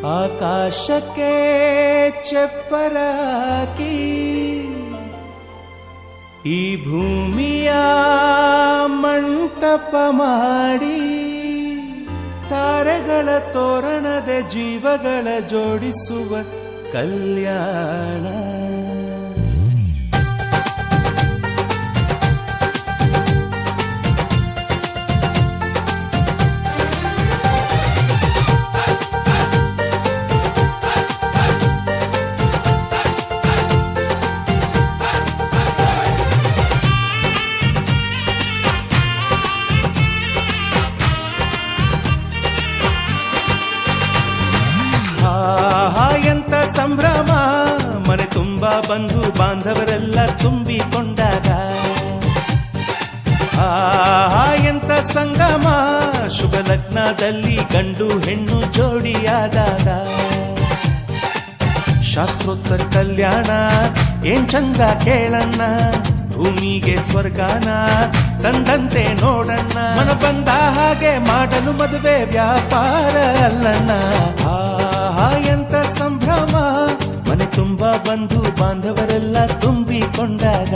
ಆಕಾಶಕ್ಕೆ ಚಪ್ಪರಾಕಿ ಈ ಭೂಮಿಯ ಮಂಟಪ ಮಾಡಿ ತಾರೆಗಳ ತೋರಣದ ಜೀವಗಳ ಜೋಡಿಸುವ ಕಲ್ಯಾಣ. ಎಂತ ಸಂಭ್ರಮ, ಮನೆ ತುಂಬಾ ಬಂಧು ಬಾಂಧವರೆಲ್ಲ ತುಂಬಿಕೊಂಡಾಗ. ಎಂತ ಸಂಗಮ, ಶುಭ ಲಗ್ನದಲ್ಲಿ ಗಂಡು ಹೆಣ್ಣು ಜೋಡಿಯಾದಾಗ. ಶಾಸ್ತ್ರೋತ್ತರ ಕಲ್ಯಾಣ ಏನ್ ಚಂದ ಕೇಳಣ್ಣ, ಭೂಮಿಗೆ ಸ್ವರ್ಗಾನ ತಂದಂತೆ ನೋಡಣ್ಣ. ಮನ ಬಂದ ಹಾಗೆ ಮಾಡಲು ಮದುವೆ ವ್ಯಾಪಾರ ಅಲ್ಲಣ್ಣ. ಎಂತ ಸಂಭ್ರಮ, ಮನೆ ತುಂಬಾ ಬಂಧು ಬಾಂಧವರೆಲ್ಲ ತುಂಬಿಕೊಂಡಾಗ.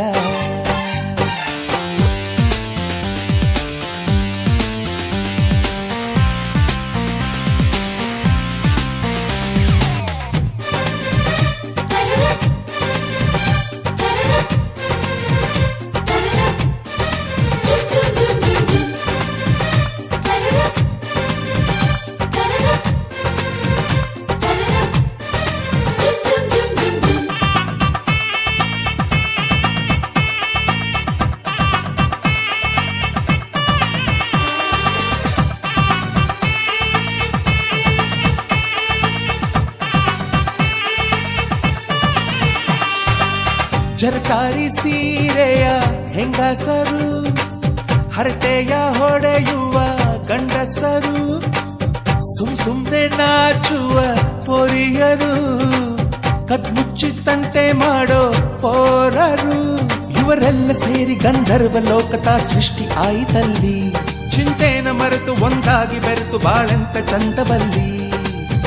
ಜರಕಾರಿ ಸೀರೆಯ ಹೆಂಗಸರು, ಹರಟೆಯ ಹೊಡೆಯುವ ಗಂಡಸರು, ಸುಮ್ನೆ ನಾಚುವ ಪೊರಿಯರು, ಕದ್ಮುಚ್ಚಿ ತಂಟೆ ಮಾಡೋ ಪೋರರು. ಇವರೆಲ್ಲ ಸೇರಿ ಗಂಧರ್ವ ಲೋಕದ ಸೃಷ್ಟಿ ಆಯಿತಲ್ಲಿ. ಚಿಂತೆನ ಮರೆತು ಒಂದಾಗಿ ಬೆರೆತು ಬಾಳೆಂತ ಚಂದವಲ್ಲಿ.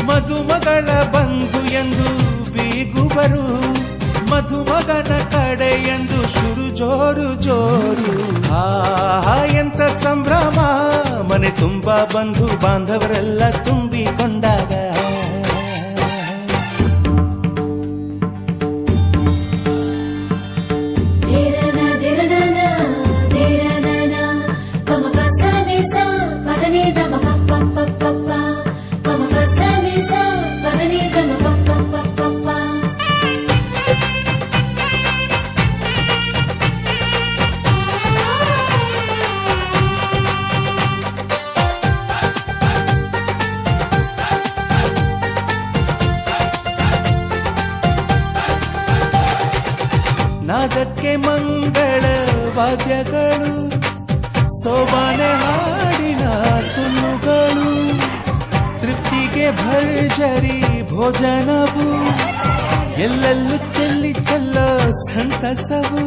ಮದುಮಗಳ ಬಂಧು ಎಂದು ಬೀಗುವರು, ಮಧುಮಗನ ಕಡೆ ಎಂದು ಶುರು ಜೋರು ಜೋರು. ಎಂತ ಸಂಭ್ರಮ, ಮನೆ ತುಂಬಾ ಬಂಧು ಬಾಂಧವರೆಲ್ಲ ತುಂಬಿಕೊಂಡಾಗ. ನಾದಕ್ಕೆ ಮಂಗಳ ವಾದ್ಯಗಳು, ಸೋಬಾನೆ ಹಾಡಿನ ಸುಳ್ಳುಗಳು, ತೃಪ್ತಿಗೆ ಭರ್ಜರಿ ಭೋಜನವು, ಎಲ್ಲೆಲ್ಲೂ ಚೆಲ್ಲಿ ಚೆಲ್ಲೋ ಸಂತಸವು.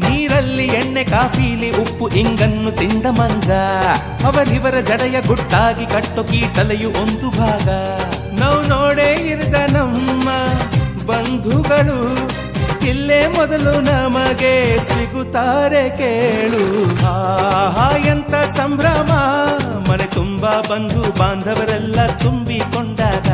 ನೀರಲ್ಲಿ ಎಣ್ಣೆ ಕಾಫಿಲಿ ಉಪ್ಪು ಇಂಗನ್ನು ತಿಂದ ಮಂಗ, ಅವರಿವರ ಜಡೆಯ ಗುಟ್ಟಾಗಿ ಕಟ್ಟೋ ಕೀಟಲೆಯು ಒಂದು ಭಾಗ. ನಾವು ನೋಡೇ ಇರದ ನಮ್ಮ ಬಂಧುಗಳು ಇಲ್ಲೇ ಮೊದಲು ನಮಗೆ ಸಿಗುತ್ತಾರೆ ಕೇಳು. ಎಂತ ಸಂಭ್ರಮ, ಮನೆ ತುಂಬಾ ಬಂಧು ಬಾಂಧವರೆಲ್ಲ ತುಂಬಿಕೊಂಡಾಗ.